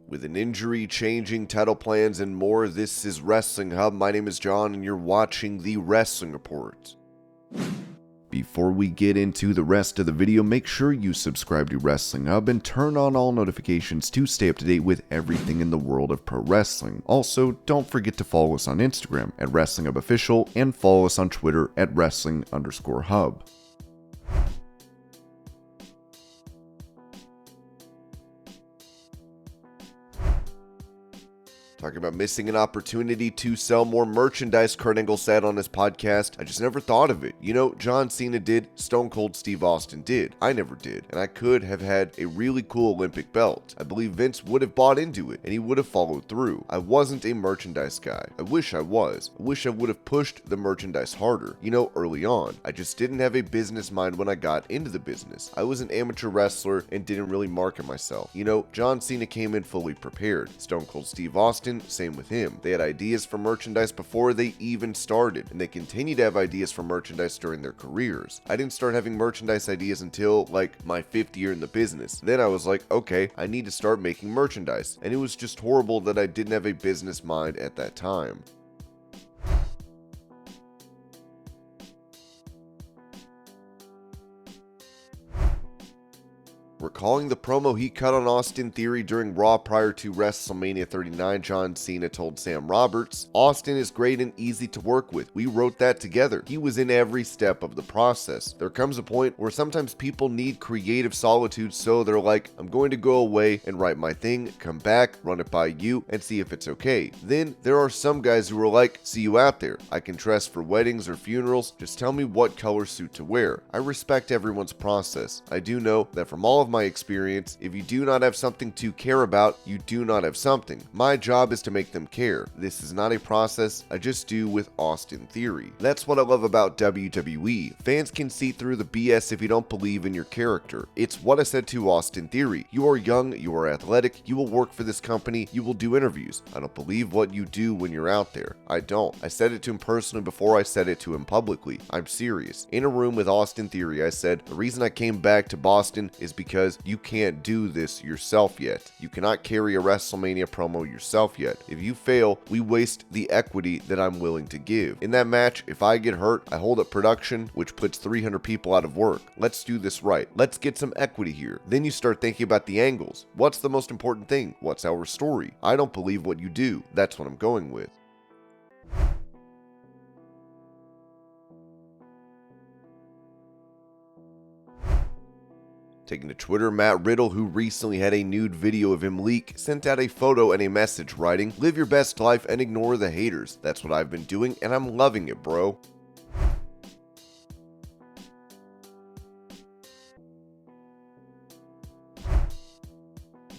With an injury, changing title plans, and more, this is Wrestling Hub. My name is John, and you're watching the Wrestling Report. Before we get into the rest of the video, make sure you subscribe to Wrestling Hub and turn on all notifications to stay up to date with everything in the world of pro wrestling. Also, don't forget to follow us on Instagram at Wrestling Hub Official and follow us on Twitter at Wrestling_Hub. Talking about missing an opportunity to sell more merchandise, Kurt Angle said on his podcast, "I just never thought of it. You know, John Cena did, Stone Cold Steve Austin did. I never did, and I could have had a really cool Olympic belt. I believe Vince would have bought into it, and he would have followed through. I wasn't a merchandise guy. I wish I was. I wish I would have pushed the merchandise harder, early on. I just didn't have a business mind when I got into the business. I was an amateur wrestler and didn't really market myself. John Cena came in fully prepared. Stone Cold Steve Austin, same with him. They had ideas for merchandise before they even started, and they continue to have ideas for merchandise during their careers. I didn't start having merchandise ideas until my 5th year in the business. Then I was like, okay, I need to start making merchandise, and it was just horrible that I didn't have a business mind at that time." Recalling the promo he cut on Austin Theory during Raw prior to WrestleMania 39, John Cena told Sam Roberts, "Austin is great and easy to work with. We wrote that together. He was in every step of the process. There comes a point where sometimes people need creative solitude, so they're like, I'm going to go away and write my thing, come back, run it by you, and see if it's okay. Then there are some guys who are like, see you out there. I can dress for weddings or funerals. Just tell me what color suit to wear. I respect everyone's process. I do know that from all of my experience, if you do not have something to care about, you do not have something. My job is to make them care. This is not a process I just do with Austin Theory. That's what I love about WWE. Fans can see through the BS if you don't believe in your character. It's what I said to Austin Theory. You are young, you are athletic, you will work for this company, you will do interviews. I don't believe what you do when you're out there. I don't. I said it to him personally before I said it to him publicly. I'm serious. In a room with Austin Theory, I said, the reason I came back to Boston is because you can't do this yourself yet. You cannot carry a WrestleMania promo yourself yet. If you fail, we waste the equity that I'm willing to give. In that match, if I get hurt, I hold up production, which puts 300 people out of work. Let's do this right. Let's get some equity here. Then you start thinking about the angles. What's the most important thing? What's our story? I don't believe what you do. That's what I'm going with." Taking to Twitter, Matt Riddle, who recently had a nude video of him leak, sent out a photo and a message writing, "Live your best life and ignore the haters. That's what I've been doing and I'm loving it, bro."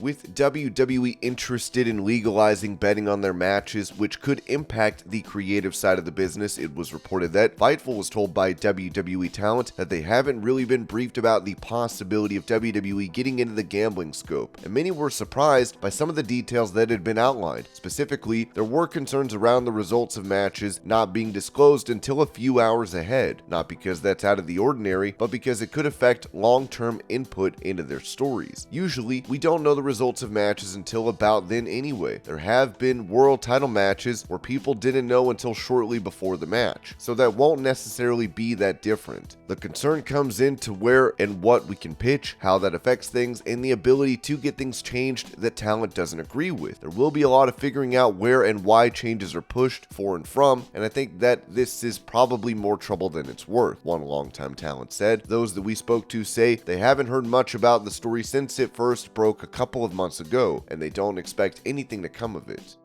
With WWE interested in legalizing betting on their matches, which could impact the creative side of the business, it was reported that Fightful was told by WWE talent that they haven't really been briefed about the possibility of WWE getting into the gambling scope, and many were surprised by some of the details that had been outlined. Specifically, there were concerns around the results of matches not being disclosed until a few hours ahead, not because that's out of the ordinary, but because it could affect long-term input into their stories. Usually, we don't know the results of matches until about then anyway. There have been world title matches where people didn't know until shortly before the match, so that won't necessarily be that different. The concern comes into where and what we can pitch, how that affects things, and the ability to get things changed that talent doesn't agree with. There will be a lot of figuring out where and why changes are pushed for and from, and I think that this is probably more trouble than it's worth, one longtime talent said. Those that we spoke to say they haven't heard much about the story since it first broke a couple of months ago, and they don't expect anything to come of it.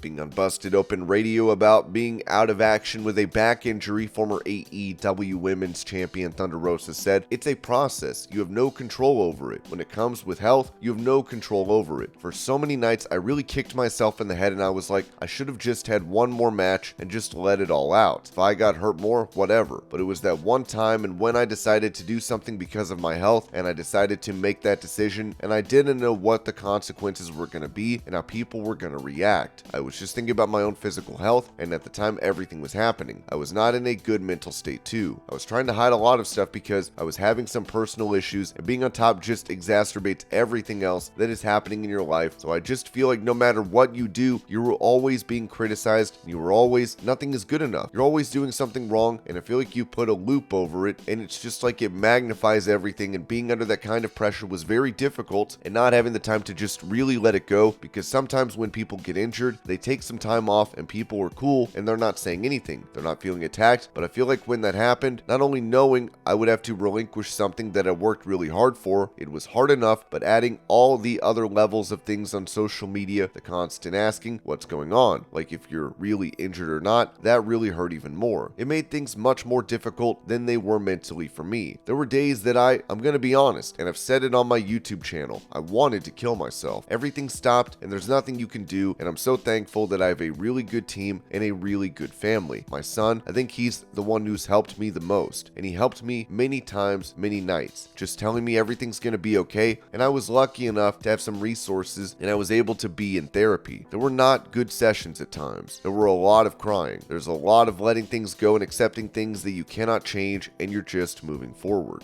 Being on Busted Open Radio about being out of action with a back injury, former AEW Women's Champion Thunder Rosa said, "It's a process. You have no control over it. When it comes with health, you have no control over it. For so many nights, I really kicked myself in the head and I was like, I should have just had one more match and just let it all out. If I got hurt more, whatever. But it was that one time, and when I decided to do something because of my health, and I decided to make that decision, and I didn't know what the consequences were going to be and how people were going to react. I was just thinking about my own physical health, and at the time everything was happening. I was not in a good mental state too. I was trying to hide a lot of stuff because I was having some personal issues, and being on top just exacerbates everything else that is happening in your life. So I just feel like no matter what you do, you're always being criticized, and nothing is good enough. You're always doing something wrong, and I feel like you put a loop over it, and it's just like it magnifies everything, and being under that kind of pressure was very difficult, and not having the time to just really let it go, because sometimes when people get injured, they take some time off, and people are cool, and they're not saying anything. They're not feeling attacked, but I feel like when that happened, not only knowing I would have to relinquish something that I worked really hard for, it was hard enough, but adding all the other levels of things on social media, the constant asking what's going on, like if you're really injured or not, that really hurt even more. It made things much more difficult than they were mentally for me. There were days that I'm gonna be honest, and I've said it on my YouTube channel, I wanted to kill myself. Everything stopped, and there's nothing you can do, and I'm so thankful that I have a really good team and a really good family. My son, I think he's the one who's helped me the most, and he helped me many times, many nights, just telling me everything's gonna be okay, and I was lucky enough to have some resources, and I was able to be in therapy. There were not good sessions at times. There were a lot of crying. There's a lot of letting things go and accepting things that you cannot change, and you're just moving forward.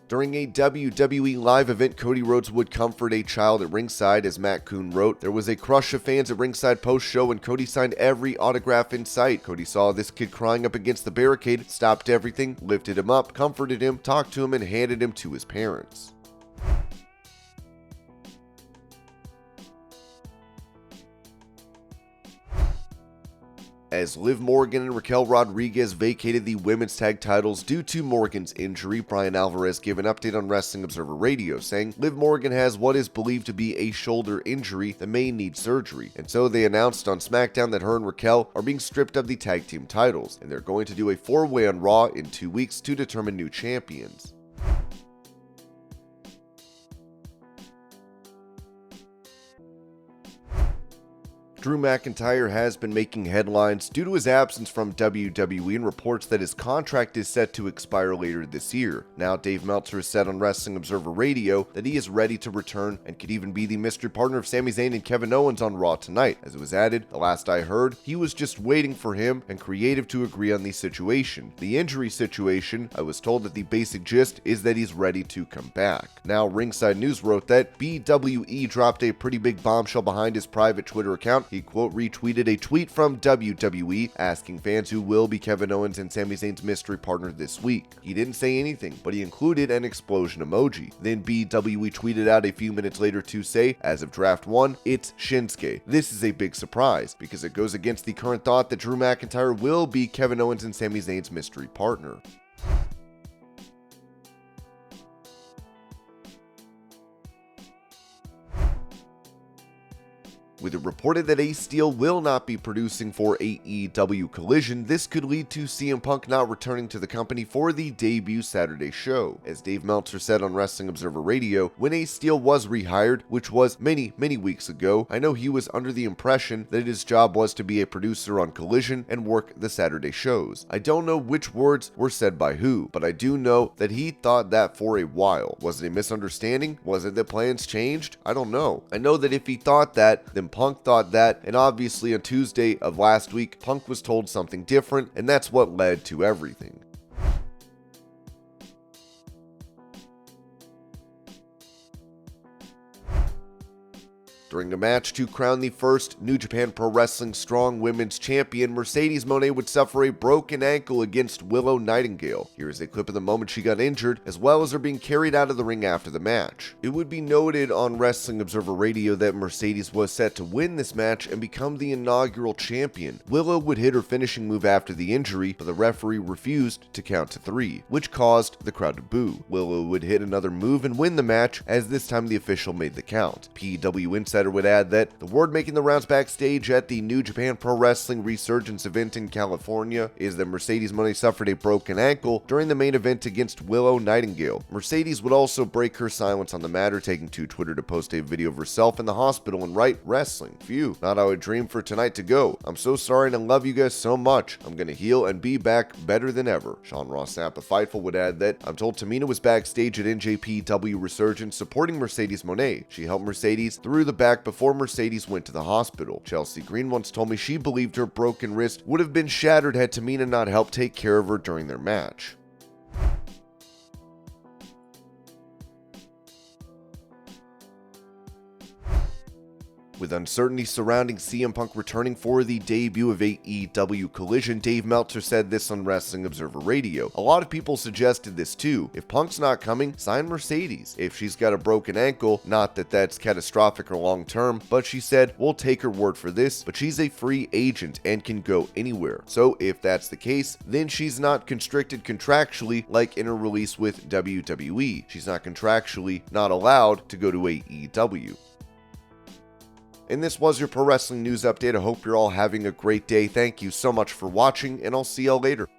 During a WWE live event, Cody Rhodes would comfort a child at ringside. As Matt Coon wrote, there was a crush of fans at ringside post-show, and Cody signed every autograph in sight. Cody saw this kid crying up against the barricade, stopped everything, lifted him up, comforted him, talked to him, and handed him to his parents. As Liv Morgan and Raquel Rodriguez vacated the women's tag titles due to Morgan's injury, Brian Alvarez gave an update on Wrestling Observer Radio, saying Liv Morgan has what is believed to be a shoulder injury that may need surgery, and so they announced on SmackDown that her and Raquel are being stripped of the tag team titles, and they're going to do a 4-way on Raw in 2 weeks to determine new champions. Drew McIntyre has been making headlines due to his absence from WWE and reports that his contract is set to expire later this year. Now, Dave Meltzer has said on Wrestling Observer Radio that he is ready to return and could even be the mystery partner of Sami Zayn and Kevin Owens on Raw tonight. As it was added, the last I heard, he was just waiting for him and creative to agree on the situation. The injury situation, I was told that the basic gist is that he's ready to come back. Now, Ringside News wrote that BWE dropped a pretty big bombshell behind his private Twitter account. He quote retweeted a tweet from WWE asking fans who will be Kevin Owens and Sami Zayn's mystery partner this week. He didn't say anything, but he included an explosion emoji. Then BWE tweeted out a few minutes later to say, as of Draft 1, it's Shinsuke. This is a big surprise because it goes against the current thought that Drew McIntyre will be Kevin Owens and Sami Zayn's mystery partner. With it reported that Ace Steel will not be producing for AEW Collision, this could lead to CM Punk not returning to the company for the debut Saturday show. As Dave Meltzer said on Wrestling Observer Radio, when Ace Steel was rehired, which was many weeks ago, I know he was under the impression that his job was to be a producer on Collision and work the Saturday shows. I don't know which words were said by who, but I do know that he thought that for a while. Was it a misunderstanding? Was it that plans changed? I don't know. I know that if he thought that, then Punk thought that, and obviously on Tuesday of last week, Punk was told something different, and that's what led to everything. During a match to crown the first New Japan Pro Wrestling Strong Women's Champion, Mercedes Mone would suffer a broken ankle against Willow Nightingale. Here is a clip of the moment she got injured, as well as her being carried out of the ring after the match. It would be noted on Wrestling Observer Radio that Mercedes was set to win this match and become the inaugural champion. Willow would hit her finishing move after the injury, but the referee refused to count to 3, which caused the crowd to boo. Willow would hit another move and win the match, as this time the official made the count. PW Insider insider would add that the word making the rounds backstage at the New Japan Pro Wrestling Resurgence event in California is that Mercedes Mone suffered a broken ankle during the main event against Willow Nightingale. Mercedes would also break her silence on the matter, taking to Twitter to post a video of herself in the hospital and write, "Wrestling, phew, not how I dreamed for tonight to go. I'm so sorry and I love you guys so much. I'm gonna heal and be back better than ever." Sean Ross Sapp of Fightful would add that, "I'm told Tamina was backstage at NJPW Resurgence supporting Mercedes Mone. She helped Mercedes through the back before Mercedes went to the hospital. Chelsea Green once told me she believed her broken wrist would have been shattered had Tamina not helped take care of her during their match." With uncertainty surrounding CM Punk returning for the debut of AEW Collision, Dave Meltzer said this on Wrestling Observer Radio. "A lot of people suggested this too. If Punk's not coming, sign Mercedes. If she's got a broken ankle, not that that's catastrophic or long term, but she said, we'll take her word for this, but she's a free agent and can go anywhere. So if that's the case, then she's not constricted contractually like in her release with WWE. She's not contractually not allowed to go to AEW. And this was your Pro Wrestling News Update. I hope you're all having a great day. Thank you so much for watching, and I'll see y'all later.